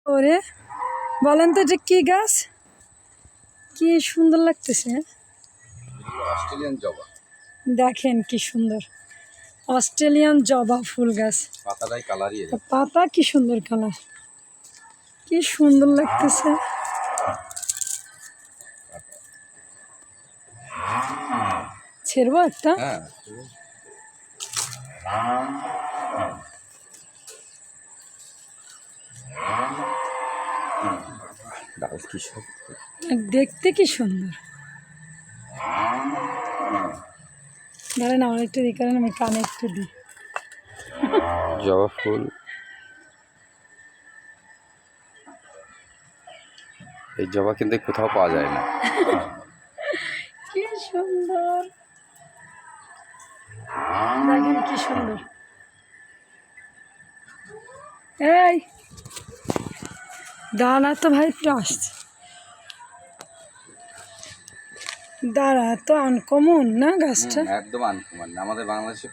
ওরে বলেন তো এটা কি গাছ? কি সুন্দর লাগতেছে। অস্ট্রেলিয়ান জবা। দেখেন কি সুন্দর অস্ট্রেলিয়ান জবা ফুল গাছ। পাতাটাই কালারই এরকম। পাতা কি সুন্দর কালার, কি সুন্দর লাগতেছে। ছেড়বো একটা? হ্যাঁ, ডাল কি সব দেখতে কি সুন্দর। দাঁড়ান আমার একটু দিই, কারণ আমি কানে একটু দিই। জবা ফুল। এই জবা কিন্তু কোথাও পাওয়া যায় না। কি সুন্দর, দেখেন কি সুন্দর। এই দাঁড়া তো ভাই, একটু আসছে। দাঁড়া, তো আনকমন না গাছটা? একদম আনকমন। আমাদের বাংলাদেশে